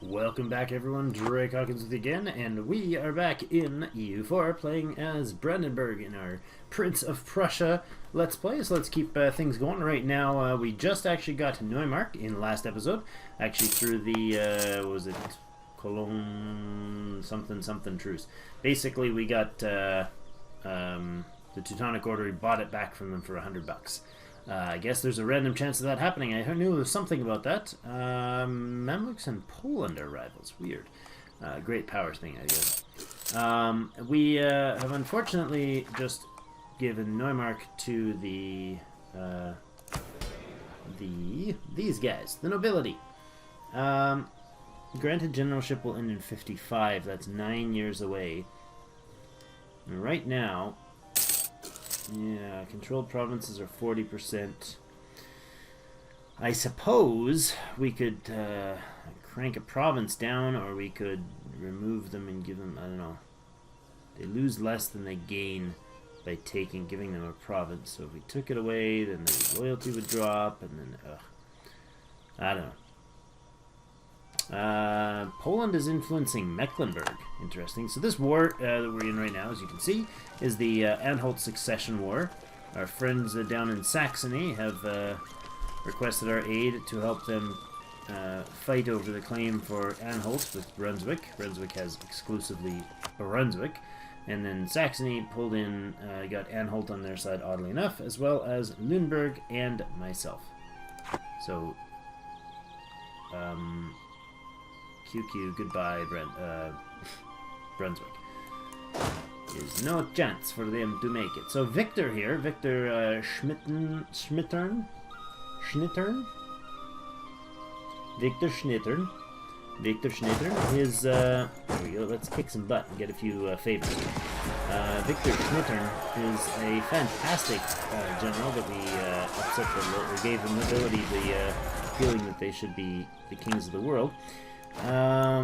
Welcome back, everyone. Drake Hawkins with you again, and we are back in EU4 playing as Brandenburg in our Prince of Prussia Let's Play. So let's keep things going. Right now, we just actually got to Neumark in the last episode, actually through the, what was it, Cologne something truce. Basically, we got the Teutonic Order. We bought it back from them for $100. I guess there's a random chance of that happening. I knew there was something about that. Mamluks and Poland are rivals. Weird. Great power thing, I guess. We have unfortunately just given Neumark to these guys, the nobility. Granted generalship will end in 55. That's 9 years away. And right now, yeah, controlled provinces are 40%. I suppose we could crank a province down, or we could remove them and give them, I don't know. They lose less than they gain by giving them a province. So if we took it away, then the loyalty would drop, and then, I don't know. Poland is influencing Mecklenburg. Interesting. So this war that we're in right now, as you can see, is the Anhalt Succession War. Our friends down in Saxony have requested our aid to help them fight over the claim for Anhalt with Brunswick. Brunswick has exclusively Brunswick. And then Saxony pulled in, got Anhalt on their side, oddly enough, as well as Lüneburg and myself. So, QQ, goodbye, Brunswick. There's no chance for them to make it. So Victor here, Victor Schnittern? Victor Schnittern is, there we go, let's kick some butt and get a few favors. Victor Schnittern is a fantastic general that we upset we gave the nobility the feeling that they should be the kings of the world.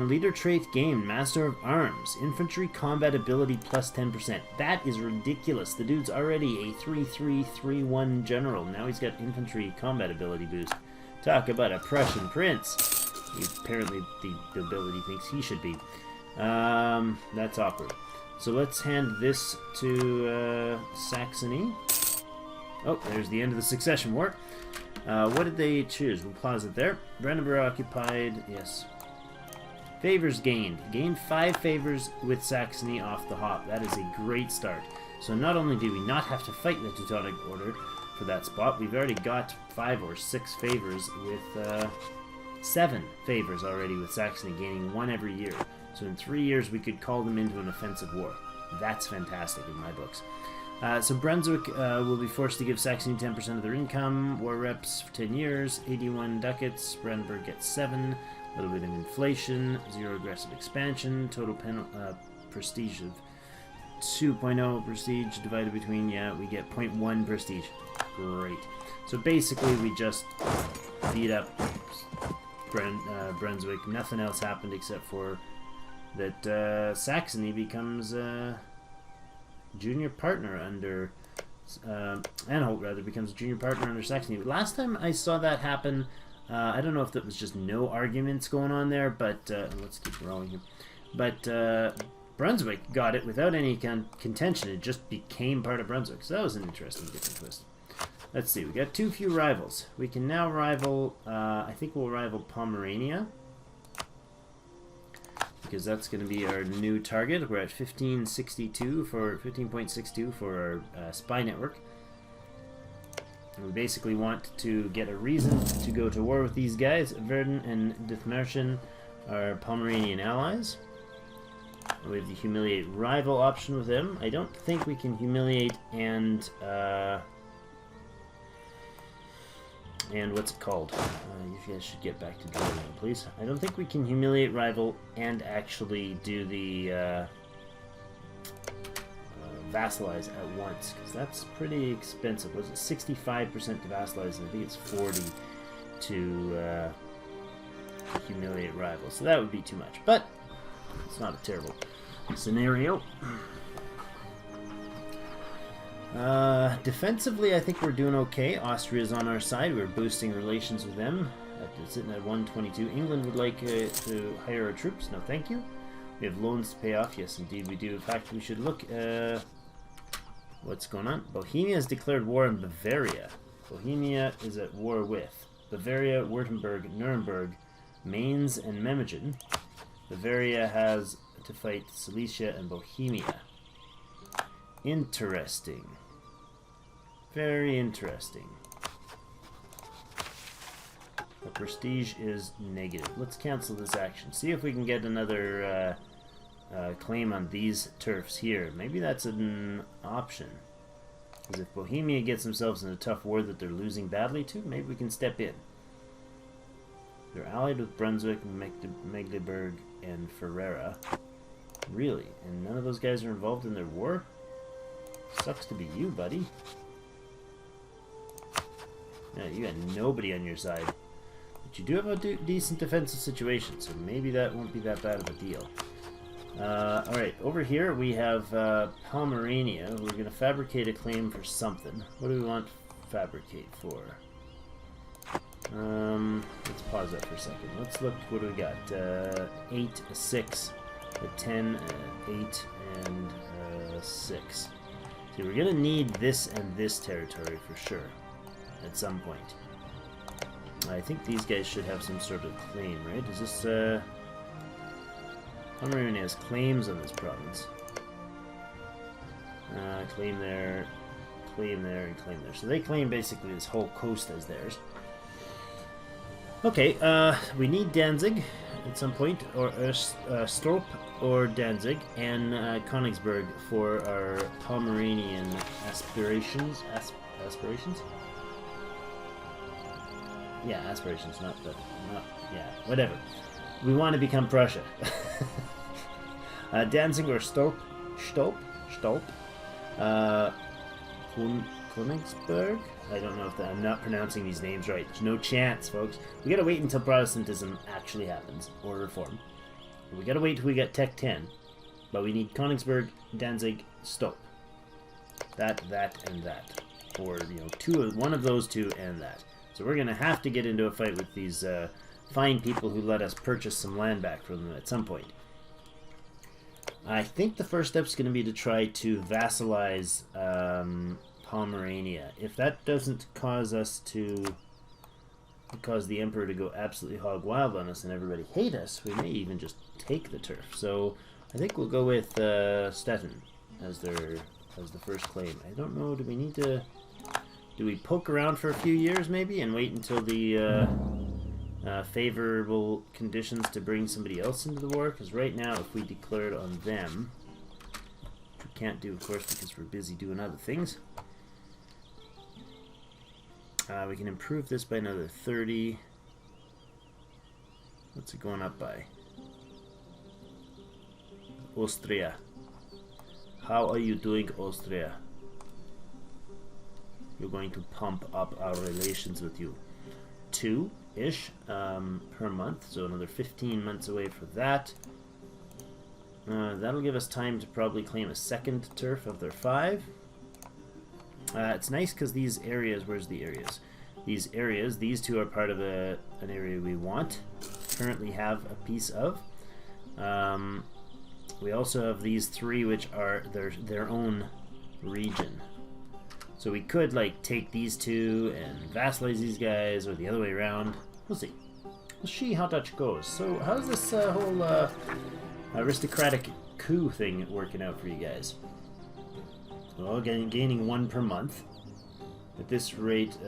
Leader trait gained, Master of Arms, infantry combat ability plus 10%. That is ridiculous. The dude's already a 3-3-3-1 general. Now he's got infantry combat ability boost. Talk about a Prussian prince. Apparently the nobility thinks he should be. That's awkward. So let's hand this to Saxony. Oh, there's the end of the succession war. What did they choose? We'll pause it there. Brandenburg occupied, yes. Favors gained. Gained 5 favors with Saxony off the hop. That is a great start. So not only do we not have to fight the Teutonic Order for that spot, we've already got 5 or 6 favors with 7 favors already with Saxony, gaining 1 every year. So in 3 years we could call them into an offensive war. That's fantastic in my books. So Brunswick will be forced to give Saxony 10% of their income, war reps for 10 years, 81 ducats, Brandenburg gets 7, a little bit of inflation, 0 aggressive expansion, total prestige of 2.0 prestige divided between, yeah, we get 0.1 prestige. Great. So basically we just beat up Brunswick. Nothing else happened except for that Saxony becomes junior partner under Anhalt, rather, becomes a junior partner under Saxony. Last time I saw that happen, I don't know if that was just no arguments going on there, but let's keep rolling here. But Brunswick got it without any contention. It just became part of Brunswick. So that was an interesting different twist. Let's see, we got too few rivals. We can now rival, I think we'll rival Pomerania, because that's going to be our new target. We're at 15.62 for our spy network. And we basically want to get a reason to go to war with these guys. Verden and Dithmarschen are Pomeranian allies. We have the humiliate rival option with them. I don't think we can humiliate and what's it called? You guys should get back to drawing, please. I don't think we can humiliate rival and actually do the vassalize at once, because that's pretty expensive. Was it 65% to vassalize, and I think it's 40 to humiliate rival. So that would be too much, but it's not a terrible scenario. Defensively, I think we're doing okay. Austria's on our side. We're boosting relations with them. It's sitting at 122. England would like to hire our troops. No, thank you. We have loans to pay off. Yes, indeed we do. In fact, we should look. What's going on? Bohemia has declared war on Bavaria. Bohemia is at war with Bavaria, Württemberg, Nuremberg, Mainz, and Memmingen. Bavaria has to fight Silesia and Bohemia. Interesting. Very interesting. The prestige is negative. Let's cancel this action. See if we can get another claim on these turfs here. Maybe that's an option. Because if Bohemia gets themselves in a tough war that they're losing badly to, maybe we can step in. They're allied with Brunswick, Mecklenburg, and Ferrara. Really? And none of those guys are involved in their war? Sucks to be you, buddy. Yeah, you got nobody on your side. But you do have a decent defensive situation, so maybe that won't be that bad of a deal. Alright, over here we have Pomerania. We're going to fabricate a claim for something. What do we want to fabricate for? Let's pause that for a second. Let's look, what do we got? 8, 6, 10, 8, and 6. See, we're going to need this and this territory for sure at some point. I think these guys should have some sort of claim, right? Is this, Pomerania has claims on this province. Claim there, and claim there. So they claim basically this whole coast as theirs. Okay, we need Danzig at some point, or Storp or Danzig, and Königsberg for our Pomeranian aspirations. Aspirations? Yeah, aspirations, yeah, whatever. We want to become Prussia. Danzig or Storp. Königsberg? I don't know if I'm not pronouncing these names right. There's no chance, folks. We gotta wait until Protestantism actually happens, or reform. We gotta wait till we get Tech 10. But we need Königsberg, Danzig, Storp. That, and that. Or, you know, one of those two and that. So we're gonna have to get into a fight with these fine people who let us purchase some land back from them at some point. I think the first step is going to be to try to vassalize Pomerania. If that doesn't cause us to cause the Emperor to go absolutely hog wild on us and everybody hate us, we may even just take the turf. So I think we'll go with Stettin as the first claim. I don't know. Do we poke around for a few years maybe and wait until the favorable conditions to bring somebody else into the war? Because right now, if we declared on them, which we can't do, of course, because we're busy doing other things, we can improve this by another 30. What's it going up by? Austria. How are you doing, Austria? We're going to pump up our relations with you. 2-ish per month, so another 15 months away for that. That'll give us time to probably claim a second turf of their 5. It's nice because these areas, where's the areas? These areas, these two are part of an area we want, currently have a piece of. We also have these 3 which are their own region. So we could, like, take these 2 and vassalize these guys, or the other way around. We'll see. We'll see how that goes. So how's this whole aristocratic coup thing working out for you guys? Well, gaining 1 per month. At this rate,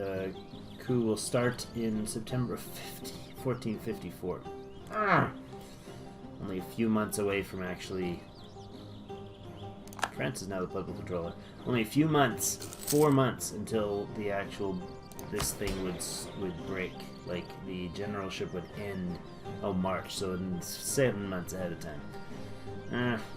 coup will start in September 1454. Only a few months away from actually... France is now the political controller. Only a few months, 4 months, until the actual this thing would break. Like the generalship would end. Oh, March. So in 7 months ahead of time.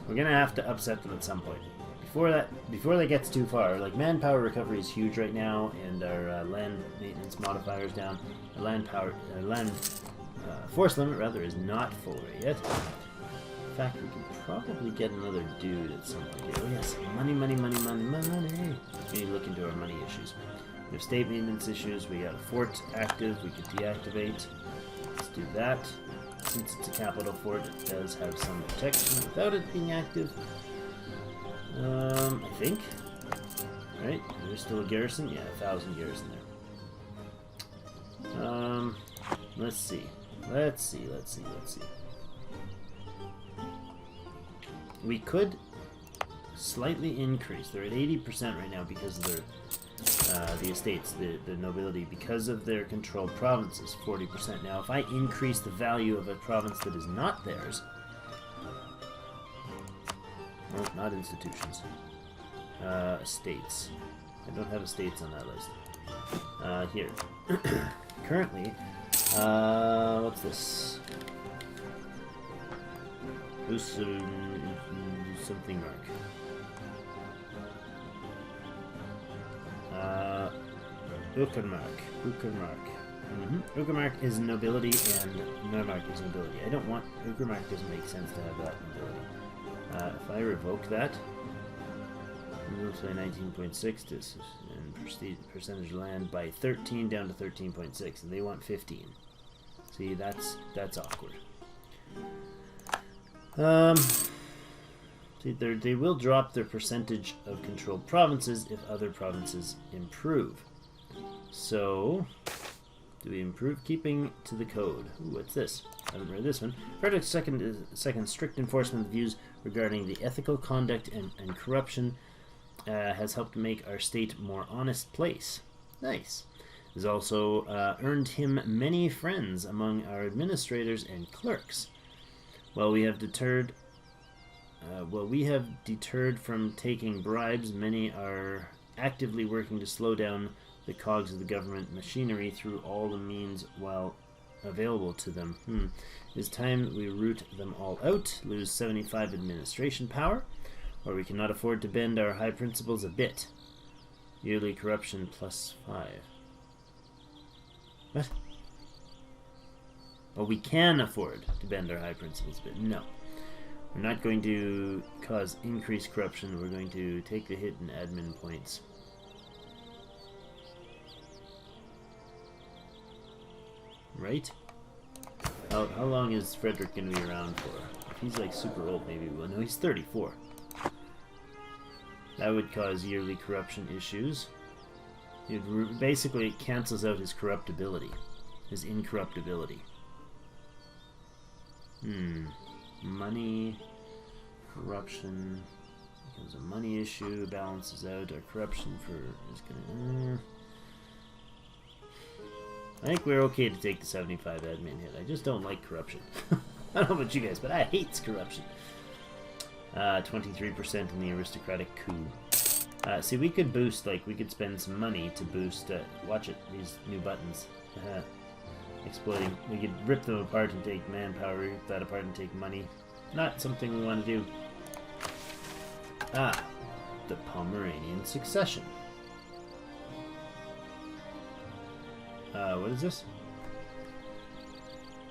We're gonna have to upset them at some point. Before that gets too far, like manpower recovery is huge right now, and our land maintenance modifier is down. Our land force limit rather is not full right yet. In fact, we can probably get another dude at some point. Oh yes, money. We need to look into our money issues. We have state maintenance issues. We got a fort active. We could deactivate. Let's do that. Since it's a capital fort, it does have some protection without it being active. I think. Right? There's still a garrison? Yeah, 1,000 garrison there. Let's see. Let's see. We could slightly increase. They're at 80% right now because of their the estates, the nobility, because of their controlled provinces, 40%. Now, if I increase the value of a province that is not theirs, well, not institutions, estates. I don't have estates on that list. Here. Currently, what's this? Something mark. Uckermark. Uckermark is nobility and Neumark is nobility. I don't want... Uckermark doesn't make sense to have that nobility. If I revoke that, we'll say 19.6 and percentage land by 13 down to 13.6, and they want 15. See, that's awkward. See, they will drop their percentage of controlled provinces if other provinces improve. So, do we improve keeping to the code? Ooh, what's this? I haven't read this one. Frederick's second strict enforcement of views regarding the ethical conduct and corruption has helped make our state a more honest place. Nice. Has also earned him many friends among our administrators and clerks. While we have deterred from taking bribes, many are actively working to slow down the cogs of the government machinery through all the means while available to them. It is time we root them all out, lose 75 administration power, or we cannot afford to bend our high principles a bit. Yearly corruption +5. What? Well, we can afford to bend our high principles a bit. No. We're not going to cause increased corruption. We're going to take the hit in admin points. Right? How long is Frederick going to be around for? If he's like super old, maybe we will. No, he's 34. That would cause yearly corruption issues. Basically, it cancels out his corruptibility. His incorruptibility. Money, corruption, becomes a money issue, balances out. Our corruption is gonna... I think we're okay to take the 75 admin hit. I just don't like corruption. I don't know about you guys, but I hate corruption. 23% in the aristocratic coup. See, we could boost, like, we could spend some money to boost, watch it, these new buttons. Exploiting. We could rip them apart and take manpower, rip that apart and take money. Not something we want to do. The Pomeranian succession. What is this?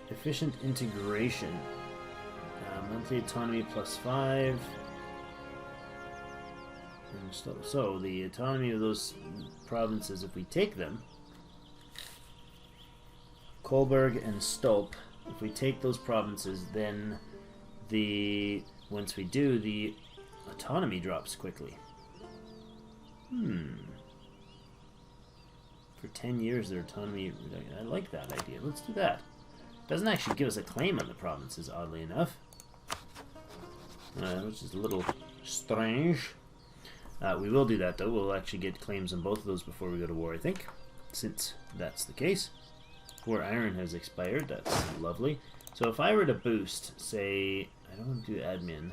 Efficient integration. Monthly autonomy +5. And so the autonomy of those provinces, if we take them, Kolberg and Stolp, if we take those provinces, then once we do, the autonomy drops quickly. For 10 years, their autonomy... I like that idea. Let's do that. Doesn't actually give us a claim on the provinces, oddly enough. Which is a little strange. We will do that, though. We'll actually get claims on both of those before we go to war, I think. Since that's the case. 4 iron has expired. That's lovely. So if I were to boost, say... I don't want to do admin.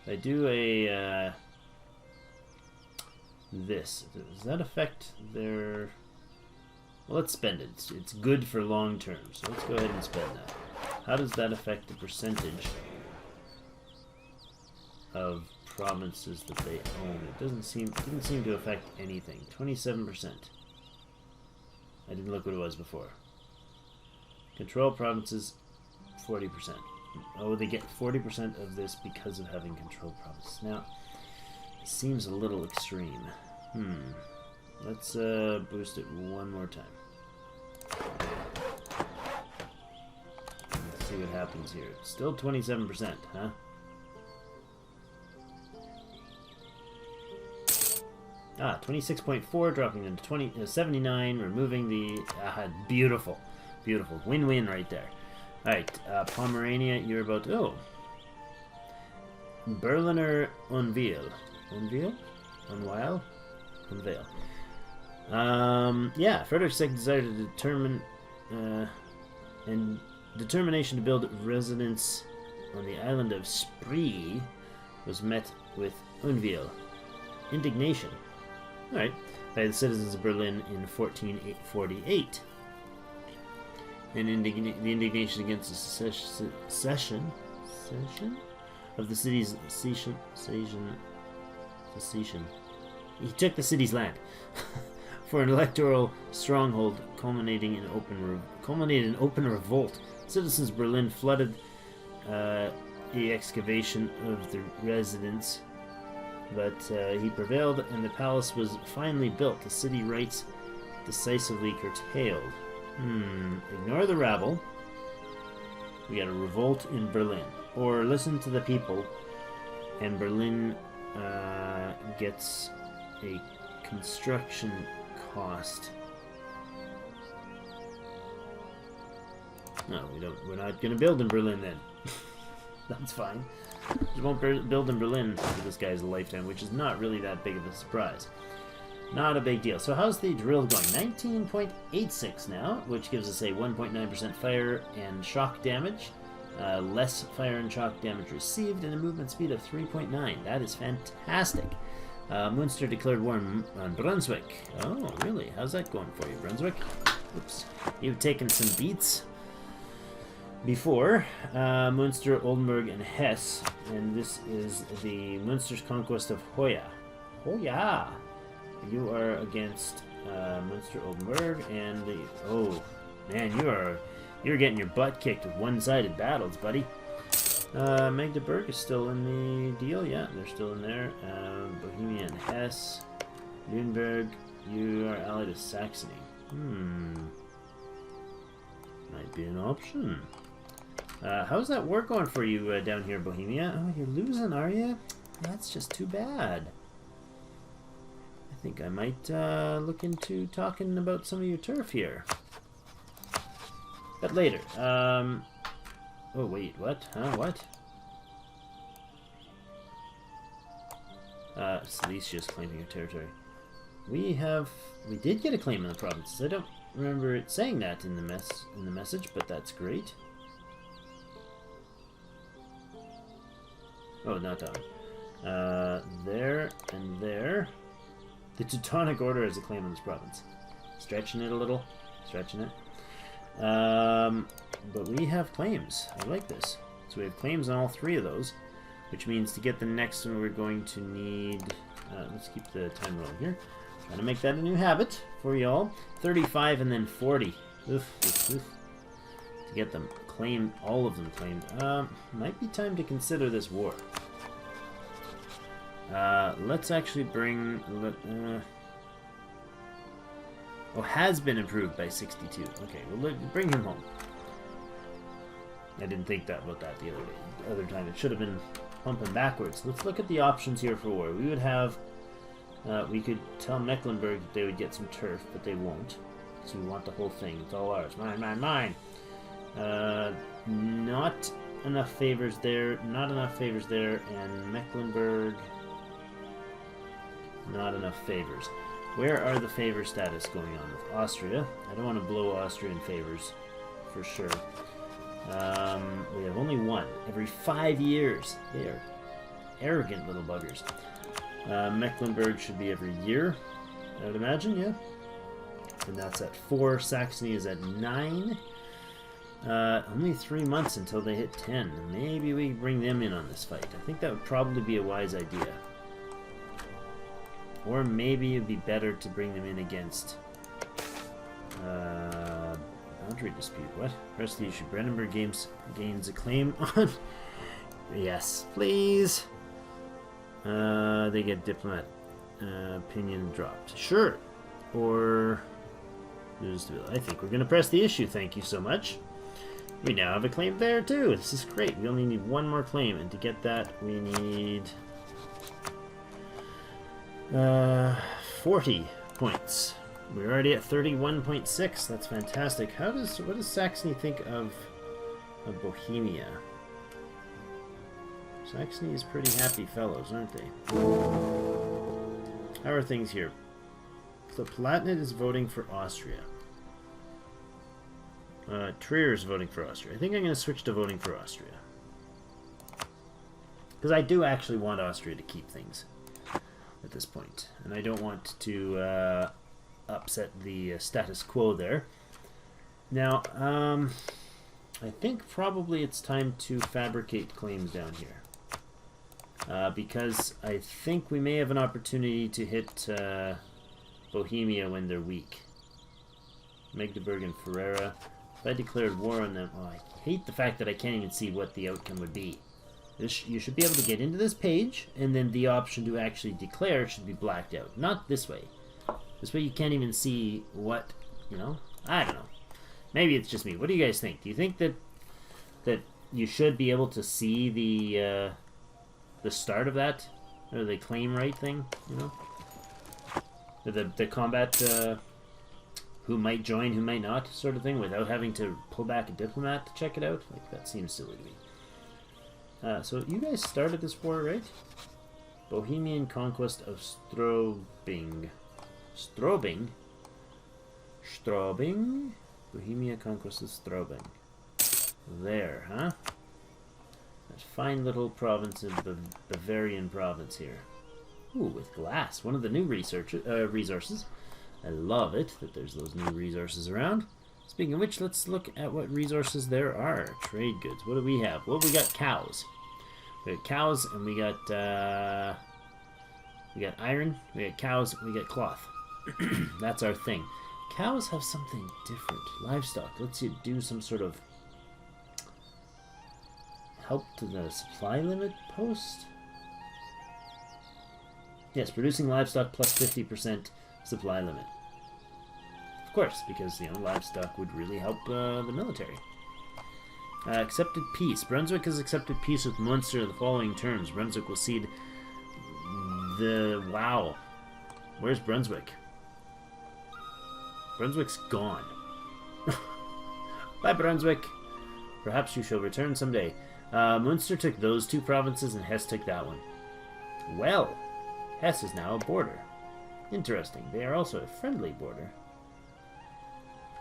If I do a... this. Does that affect their... Well, let's spend it. It's good for long term, so let's go ahead and spend that. How does that affect the percentage of provinces that they own? It didn't seem to affect anything. 27%. I didn't look what it was before. Control provinces, 40%. Oh, they get 40% of this because of having control provinces. Now, it seems a little extreme. Let's boost it one more time. Let's see what happens here. Still 27%, huh? Ah, 26.4, dropping into 79, removing the... beautiful. Beautiful. Win-win right there. Alright, Pomerania, you're about to... Oh. Berliner Unveil. Unveil? Unveil? Unveil. Yeah, Frederick's desire to determine... and determination to build residence on the island of Spree was met with Unveil. Indignation. Alright, by the citizens of Berlin in 1448. And the indignation against the secession of the city's secession. He took the city's land for an electoral stronghold, culminating in open revolt. Citizens of Berlin flooded the excavation of the residence. But he prevailed, and the palace was finally built. The city rights decisively curtailed. Ignore the rabble. We got a revolt in Berlin. Or listen to the people, and Berlin gets a construction cost. No, we're not going to build in Berlin then. That's fine. We won't build in Berlin for this guy's lifetime, which is not really that big of a surprise. Not a big deal. So how's the drill going? 19.86 now, which gives us a 1.9% fire and shock damage. Less fire and shock damage received, and a movement speed of 3.9. That is fantastic. Munster declared war on Brunswick. Oh, really? How's that going for you, Brunswick? Oops. You've taken some beats before. Munster, Oldenburg, and Hesse. And this is the Munster's conquest of Hoya. Hoya! You are against Munster, Oldenburg, and the... Oh, man, you're getting your butt kicked with one-sided battles, buddy. Magdeburg is still in the deal. Yeah, they're still in there. Bohemia and Hesse. Nuremberg, you are allied with Saxony. Might be an option. How's that war going for you down here, Bohemia? Oh, you're losing, are you? That's just too bad. I think I might look into talking about some of your turf here. But later. Oh, wait, what? Huh, what? Silesia's claiming your territory. We did get a claim in the provinces. I don't remember it saying that in the message, but that's great. Oh, not that one. There and there. The Teutonic Order has a claim on this province. Stretching it a little. Stretching it. But we have claims. I like this. So we have claims on all three of those, which means to get the next one we're going to need... let's keep the time rolling here. Trying to make that a new habit for y'all. 35 and then 40. Oof, oof, oof. To get them claimed, all of them claimed. Might be time to consider this war. Let's actually bring... oh, has been improved by 62. Okay, well, bring him home. I didn't think about that the other time. It should have been pumping backwards. Let's look at the options here for war. We would have... we could tell Mecklenburg that they would get some turf, but they won't. So we want the whole thing. It's all ours. Mine, mine, mine! Not enough favors there. Not enough favors there. And Mecklenburg... Not enough favors. Where are the favor status going on with Austria? I don't want to blow Austrian favors, for sure. We have only one every 5 years. They are arrogant little buggers. Mecklenburg should be every year, I would imagine, yeah. And that's at 4. Saxony is at 9. Only 3 months until they hit 10. Maybe we bring them in on this fight. I think that would probably be a wise idea. Or maybe it'd be better to bring them in against boundary dispute. What? Rest of the issue. Brandenburg gains a claim on. Yes, please. They get diplomat opinion dropped. Sure. or I think we're going to press the issue. Thank you so much. We now have a claim there too. This is great. We only need one more claim, and to get that we need 40 points. We're already at 31.6. That's fantastic. What does Saxony think of Bohemia? Saxony is pretty happy fellows, aren't they? How are things here? The Palatinate is voting for Austria. Trier is voting for Austria. I think I'm going to switch to voting for Austria. Because I do actually want Austria to keep things at this point. And I don't want to upset the status quo there. Now, I think probably it's time to fabricate claims down here. Because I think we may have an opportunity to hit Bohemia when they're weak. Magdeburg and Ferrara. If I declared war on them... Oh, I hate the fact that I can't even see what the outcome would be. You should be able to get into this page, and then the option to actually declare should be blacked out. Not this way. This way you can't even see what, you know? I don't know. Maybe it's just me. What do you guys think? Do you think that you should be able to see the start of that? Or the claim right thing, you know? The combat, who might join, who might not, sort of thing, without having to pull back a diplomat to check it out? Like, that seems silly to me. So you guys started this war, right? Bohemian conquest of Strobing. Strobing? Strobing? Bohemia conquest of Strobing. There, huh? That fine little province of the Bavarian province here. Ooh, with glass. One of the new resources. I love it that there's those new resources around. Speaking of which, let's look at what resources there are. Trade goods. What do we have? Well, we got cows. We got cows, and we got iron, we got cows, we got cloth. That's our thing. Cows have something different. Livestock lets you do some sort of help to the supply limit post. Yes, producing livestock plus 50% supply limit. Of course, because, you know, livestock would really help the military. Accepted peace. Brunswick has accepted peace with Munster in the following terms. Brunswick will cede the... Wow. Where's Brunswick? Brunswick's gone. Bye, Brunswick. Perhaps you shall return someday. Munster took those two provinces and Hesse took that one. Well, Hesse is now a border. Interesting. They are also a friendly border.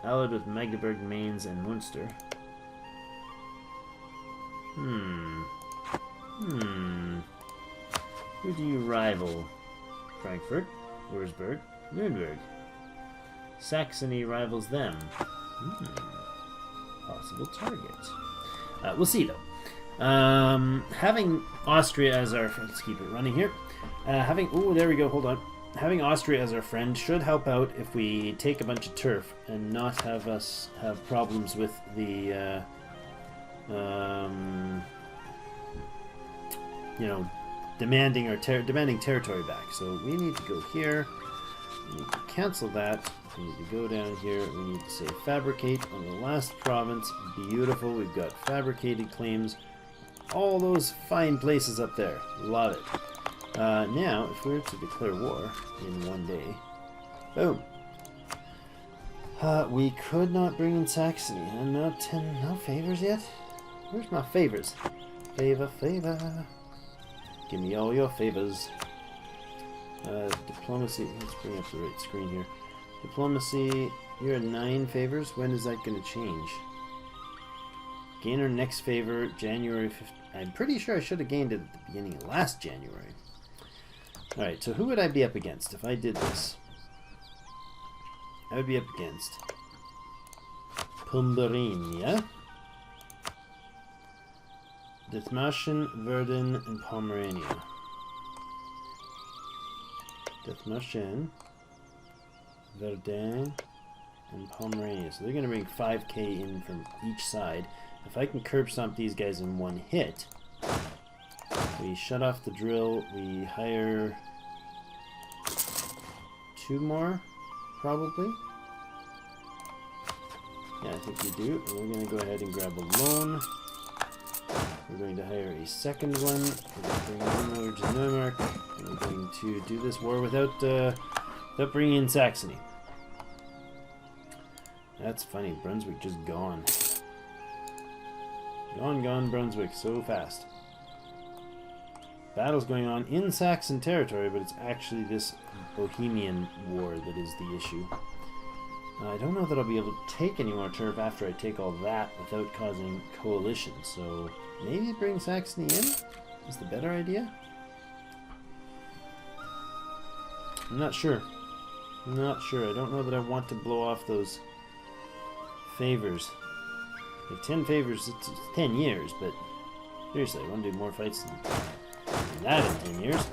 Allied with Magdeburg, Mainz, and Munster. Who do you rival? Frankfurt, Würzburg, Nuremberg. Saxony rivals them. Possible target. We'll see, though. Having Austria as our... Let's keep it running here. Oh, there we go. Hold on. Having Austria as our friend should help out if we take a bunch of turf and not have us have problems with the... you know, demanding territory back. So we need to go here. We need to cancel that. We need to go down here. We need to say fabricate on the last province. Beautiful. We've got fabricated claims. All those fine places up there. Love it. Now, if we were to declare war in one day, boom. We could not bring in Saxony. And no favors yet? Where's my favors? Favor. Give me all your favors. Diplomacy. Let's bring up the right screen here. Diplomacy. You're at 9 favors. When is that going to change? Gain our next favor January 5th. I'm pretty sure I should have gained it at the beginning of last January. Alright, so who would I be up against if I did this? I would be up against Pomerania, Dithmarschen, Verden, and Pomerania. Dithmarschen, Verden, and Pomerania. So they're going to bring 5k in from each side. If I can curb stomp these guys in one hit, we shut off the drill, we hire 2 more. probably. Yeah, I think we do. We're going to go ahead and grab a loan. We're going to hire a second one. We're going to bring one over to Neumark. And we're going to do this war without bringing in Saxony. That's funny. Brunswick just gone. Gone, Brunswick, so fast. Battle's going on in Saxon territory, but it's actually this Bohemian war that is the issue. I don't know that I'll be able to take any more turf after I take all that without causing coalition, so maybe bring Saxony in is the better idea? I'm not sure. I don't know that I want to blow off those favors. Like 10 favors, it's 10 years, but seriously, I want to do more fights than that in 10 years.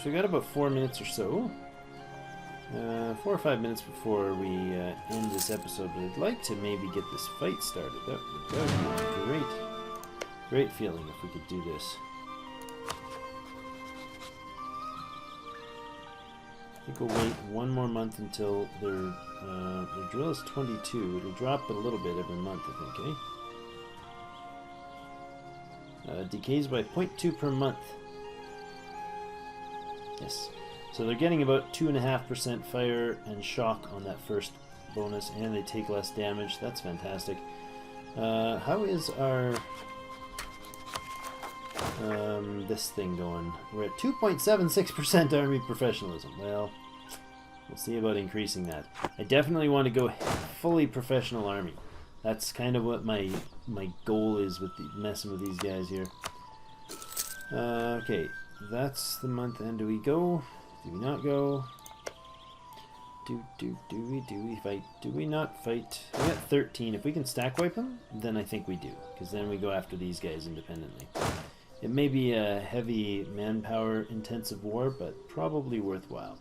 So we got about 4 minutes or so. 4 or 5 minutes before we end this episode, but I'd like to maybe get this fight started. That would be a great feeling if we could do this. I think we'll wait 1 more month until their drill is 22. It'll drop a little bit every month, I think, eh? Decays by 0.2 per month. Yes. So they're getting about 2.5% fire and shock on that first bonus, and they take less damage. That's fantastic. How is our this thing going? We're at 2.76% army professionalism. Well, we'll see about increasing that. I definitely want to go fully professional army. That's kind of what my goal is with messing with these guys here. Okay, that's the month end. Do we go? Do we not go? Do we fight? Do we not fight? We got 13. If we can stack wipe them, then I think we do, because then we go after these guys independently. It may be a heavy manpower intensive war, but probably worthwhile.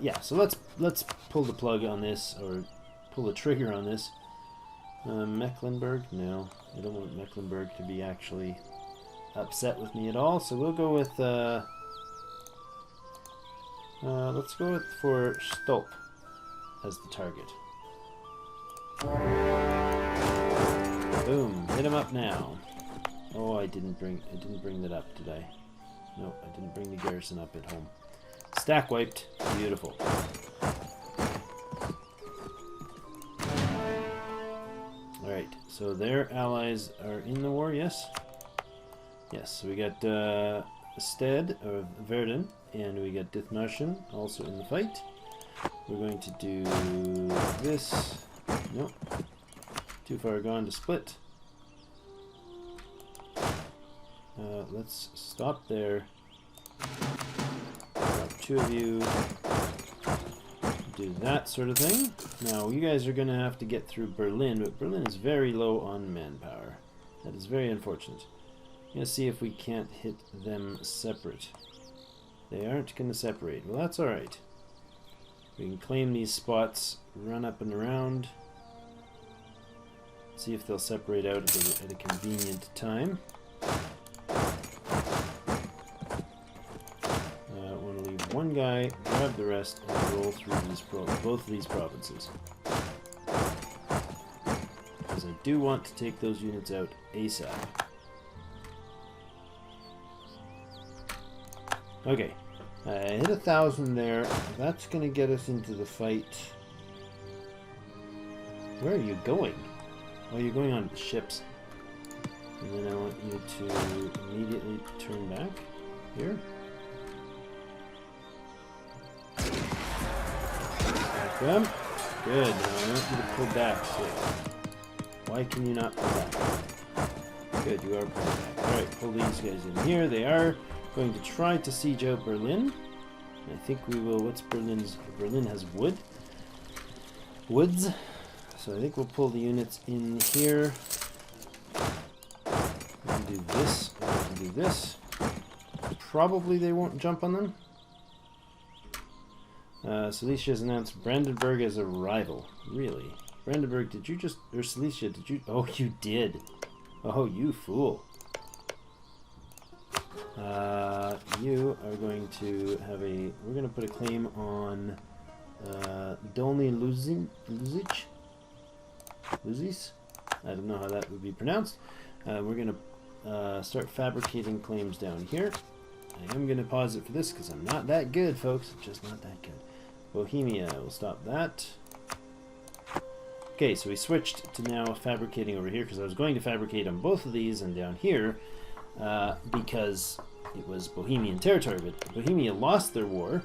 Yeah, so let's pull the plug on this, or pull the trigger on this. Mecklenburg? No, I don't want Mecklenburg to be actually upset with me at all, so we'll go with let's go with for Stolp as the target. Boom, hit him up now. Oh, I didn't bring that up, did I? No, I didn't bring the garrison up at home. Stack wiped. Beautiful. Alright, so their allies are in the war, yes? Yes, so we got Stead of Verdun, and we got Dithmarschen also in the fight. We're going to do this. Nope. Too far gone to split. Let's stop there. Drop 2 of you. Do that sort of thing. Now, you guys are going to have to get through Berlin, but Berlin is very low on manpower. That is very unfortunate. I'm going to see if we can't hit them separate. They aren't going to separate. Well, that's alright. We can claim these spots, run up and around. See if they'll separate out at a convenient time. I want to leave one guy, grab the rest, and roll through both of these provinces. Because I do want to take those units out ASAP. Okay, I hit 1,000 there. That's going to get us into the fight. Where are you going? Oh, you're going on ships. And then I want you to immediately turn back here. Back them. Good. Now I want you to pull back. So why can you not pull back? Good, you are pulling back. Alright, pull these guys in here. They are going to try to siege out Berlin. I think we will. What's Berlin's? Berlin has woods. So I think we'll pull the units in here. We can do this. We can do this. Probably they won't jump on them. Silesia has announced Brandenburg as a rival. Really? Brandenburg, did you just... Or Silesia, did you... Oh, you did. Oh, you fool. You are going to have a... We're going to put a claim on Dolny Luzic? Luzis? I don't know how that would be pronounced. We're going to start fabricating claims down here. I am going to pause it for this because I'm not that good, folks. I'm just not that good. Bohemia, we'll stop that. Okay, so we switched to now fabricating over here because I was going to fabricate on both of these and down here because it was Bohemian territory, but Bohemia lost their war.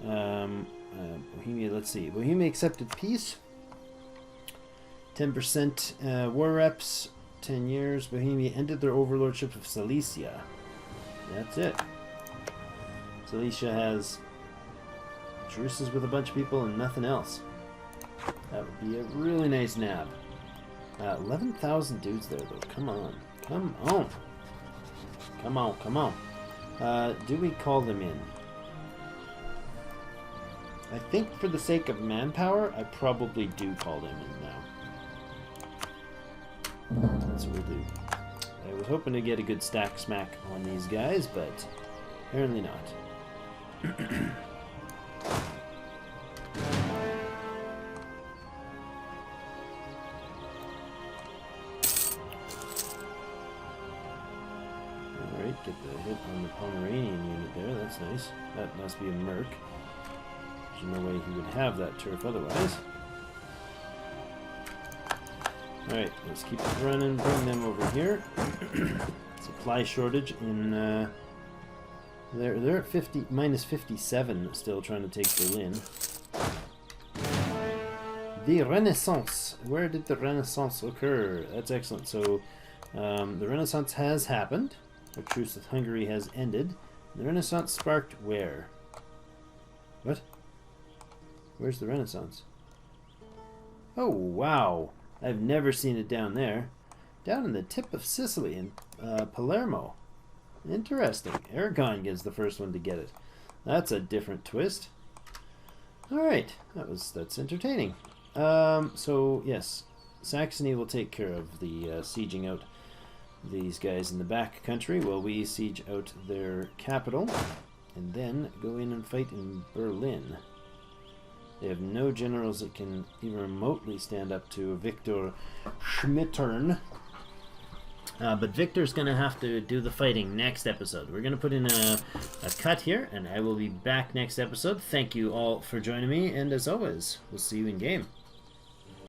Bohemia, let's see. Bohemia accepted peace. 10% war reps, 10 years. Bohemia ended their overlordship of Silesia. That's it. Silesia has truces with a bunch of people and nothing else. That would be a really nice nab. 11,000 dudes there, though. Come on. Come on. Come on, come on. Do we call them in? I think for the sake of manpower, I probably do call them in now. That's what we'll do. I was hoping to get a good stack smack on these guys, but apparently not. Alright, get the hit on the Pomeranian unit there, that's nice. That must be a merc. There's no way he would have that turf otherwise. Alright, let's keep it running, bring them over here. Supply shortage in... They're at minus 57, still trying to take Berlin. The Renaissance. Where did the Renaissance occur? That's excellent. So, the Renaissance has happened. A truce with Hungary has ended. The Renaissance sparked where? What? Where's the Renaissance? Oh, wow. I've never seen it down there. Down in the tip of Sicily in Palermo. Interesting. Aragon gets the first one to get it. That's a different twist. Alright, that's entertaining. So, yes, Saxony will take care of the sieging out these guys in the back country while we siege out their capital and then go in and fight in Berlin. They have no generals that can even remotely stand up to Victor Schmittern. But Victor's going to have to do the fighting next episode. We're going to put in a cut here, and I will be back next episode. Thank you all for joining me, and as always, we'll see you in game.